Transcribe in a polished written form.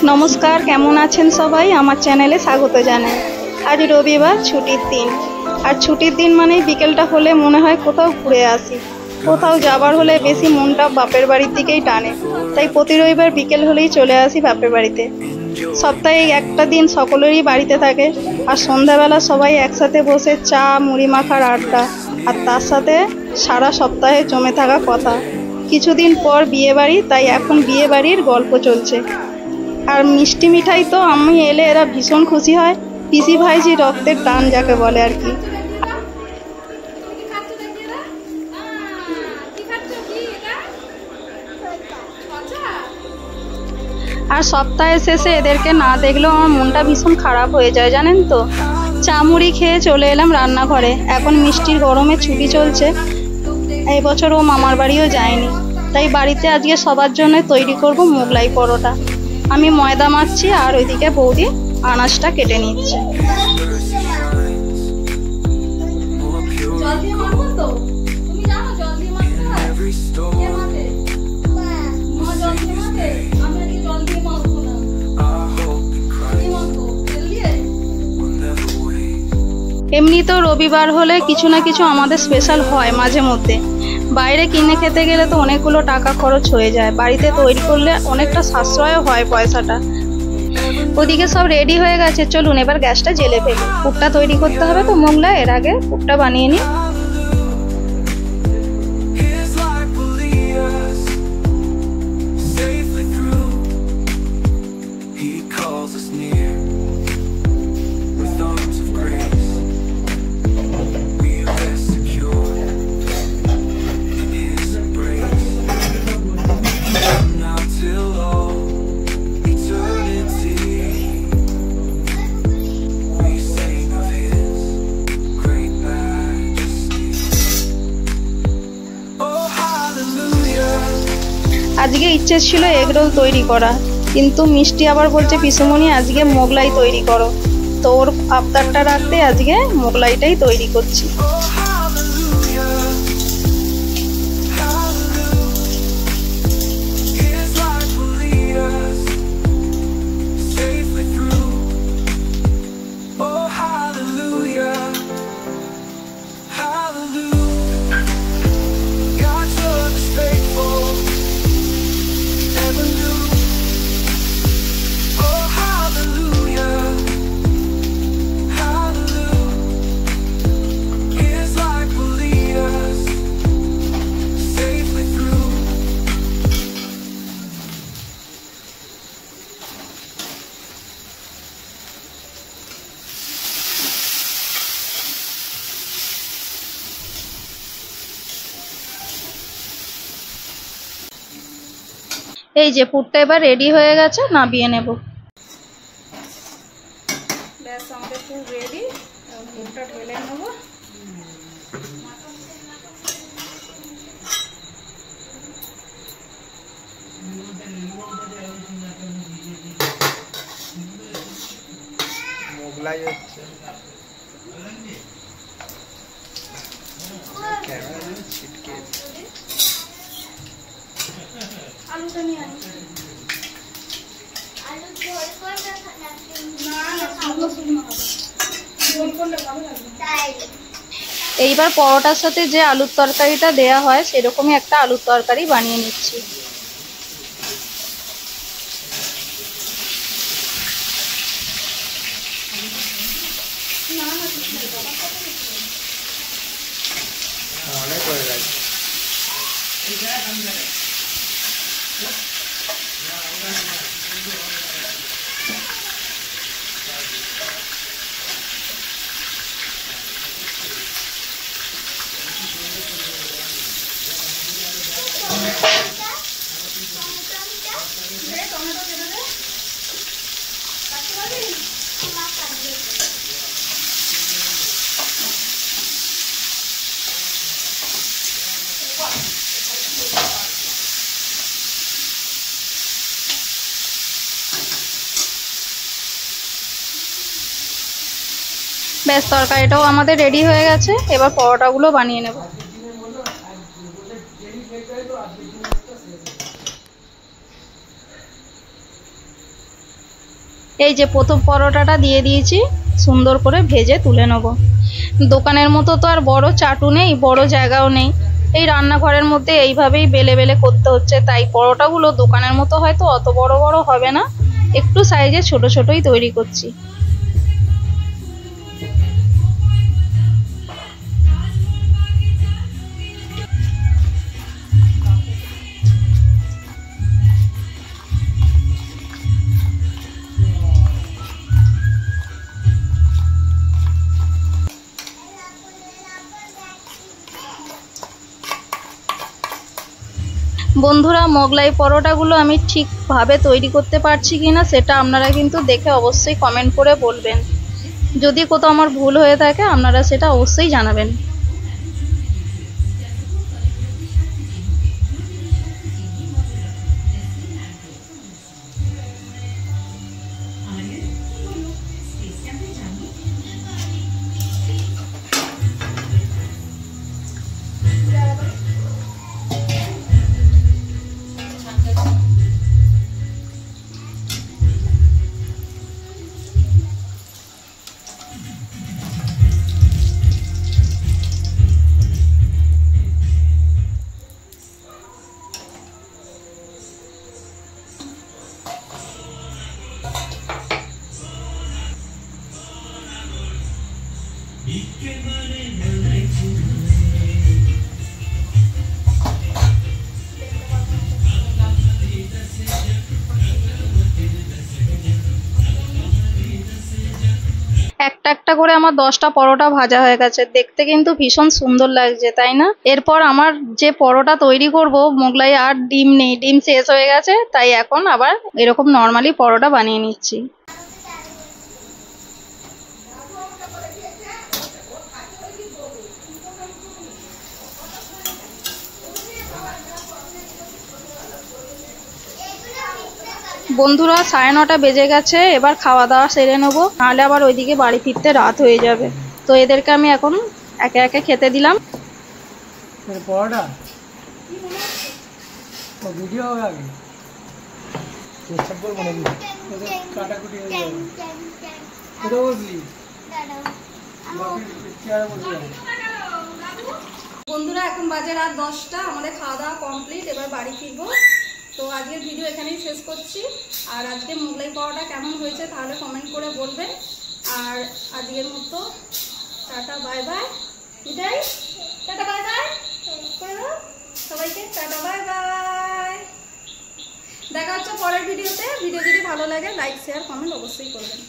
नमस्कार केमन आছেন सबाई आमार चैनेले स्वागत जानाई। आज रविवार छुटिर दिन और छुटिर दिन मानेई बिकेलटा होले मने हय कोथाओ घुरे आसि। कोथाओ जाबार होले बेशी मनटा बापेर बाड़िर दिकेई टाने, ताई प्रति रविवार बिकेल होलेई चले आसि बापेर बाड़िते। सप्ताहे एकटा दिन सकलेरই बाड़िते थाके और सन्ध्याबेला सबाई एकसाथे बसे चा मुड़ी माखार आड्डा और तार साथे सारा सप्ताहे जमे थाका कथा। কিছুদিন পর বিয়ে বাড়ি, তাই এখন বিয়ে বাড়ির গল্প চলছে। আর মিষ্টি মিঠাই তো আমি এলে এরা ভীষণ খুশি হয়। পিসি ভাইজি রক্তের টান যাকে বলে আর কি। আর সপ্তাহের শেষে এদেরকে না দেখলেও আমার মনটা ভীষণ খারাপ হয়ে যায় জানেন তো। চা মুড়ি খেয়ে চলে এলাম রান্নাঘরে। এখন মিষ্টির গরমে ছুটি চলছে। এই বছর ও মামার বাড়িও যায়নি, তাই বাড়িতে আজকে সবার জন্য তৈরি করব মোগলাই পরোটা। আমি ময়দা মাখছি আর ওইদিকে বৌদি আনাজটা কেটে নিচ্ছে। এমনি তো রবিবার হলে কিছু না কিছু আমাদের স্পেশাল হয় মাঝে মধ্যে। বাইরে কিনে খেতে গেলে তো অনেকগুলো টাকা খরচ হয়ে যায়, বাড়িতে তৈরি করলে অনেকটা সাশ্রয়ও হয় পয়সাটা। ওদিকে সব রেডি হয়ে গেছে, চলুন এবার গ্যাসটা জ্বেলে ফেলি। পুরটা তৈরি করতে হবে তো মোগলাই, এর আগে পুরটা বানিয়ে নিই। আজকে ইচ্ছে ছিল এগরোল তৈরি করা, কিন্তু মিষ্টি আবার বলছে পিসুমণি আজকে মোগলাই তৈরি করো। তো ওর আবদারটা রাখতে আজকে মোগলাইটাই তৈরি করছি। এই যে পুরটা এবার রেডি হয়ে গেছে, নামিয়ে নেব। ব্যাস আমাদের পুর রেডি, পুরটা ঢেলে নেব। মোগলাই হচ্ছে ছিটকে আলুটা নিয়ে আনি। আলু ঝোল করবে না, না আলু শুকনো হবে, ঝোল করলে ভালো লাগবে। তাই এইবার পরোটার সাথে যে আলুর তরকারিটা দেয়া হয় সেরকমই একটা আলুর তরকারি বানিয়ে নিচ্ছি। অনেক হয়ে গেছে। ব্যাস তরকারিটাও আমাদের রেডি হয়ে গেছে, এবার পরোটাগুলো বানিয়ে নেব। এই যে প্রথম পরোটাটা দিয়ে দিয়েছি, সুন্দর করে ভেজে তুলে নেব। দোকানের মতো তো আর বড় চাটু নেই, বড় জায়গাও নেই, এই রান্নাঘরের মধ্যে এইভাবেই বেলে বেলে করতে হচ্ছে। তাই পরোটাগুলো দোকানের মতো হয়তো অত বড় বড় হবে না, একটু সাইজে ছোট ছোটই তৈরি করছি। বন্ধুরা, মোগলাই পরোটাগুলো আমি ঠিকভাবে তৈরি করতে পারছি কিনা সেটা আপনারা কিন্তু দেখে অবশ্যই কমেন্ট করে বলবেন। যদি কোথাও আমার ভুল হয়ে থাকে আপনারা সেটা অবশ্যই জানাবেন। একটা একটা করে আমার 10টা পরোটা ভাজা হয়ে গেছে, দেখতে কিন্তু ভীষণ সুন্দর লাগছে, তাই না? এরপর আমার যে পরোটা তৈরি করব, মোগলাই আর ডিম নেই, ডিম শেষ হয়ে গেছে, তাই এখন আবার এরকম নর্মালি পরোটা বানিয়ে নিচ্ছি। বন্ধুরা, 9:30 বেজে গেছে, এবার খাওয়া দাওয়া সেরে নেবো, নাহলে আবার ওইদিকে বাড়ি ফিরতে রাত হয়ে যাবে। তো এদেরকে আমি এখন একে একে খেতে দিলাম। পরোটা তো ভিডিও হবে আগে, সব বলবো নাকি? কাটাকুটি হয়ে যাবে। কোথাও বসলি? চেয়ারে বসে যাবে। বন্ধুরা, এখন বাজে রাত 10টা, আমাদের খাওয়া দাওয়া কমপ্লিট, এবার বাড়ি ফিরবো। তো আজকের ভিডিও এখানেই শেষ করছি। আর আজকে মোগলাই পরোটা কেমন হয়েছে তাহলে কমেন্ট করে বলবেন। আর আজকের মতো টাটা বাই বাই, বিদায়, টাটা বাই বাই করে দাও সবাইকে, টাটা বাই বাই। দেখা হচ্ছে পরের ভিডিওতে। ভিডিও যদি ভালো লাগে লাইক শেয়ার কমেন্ট অবশ্যই করবেন।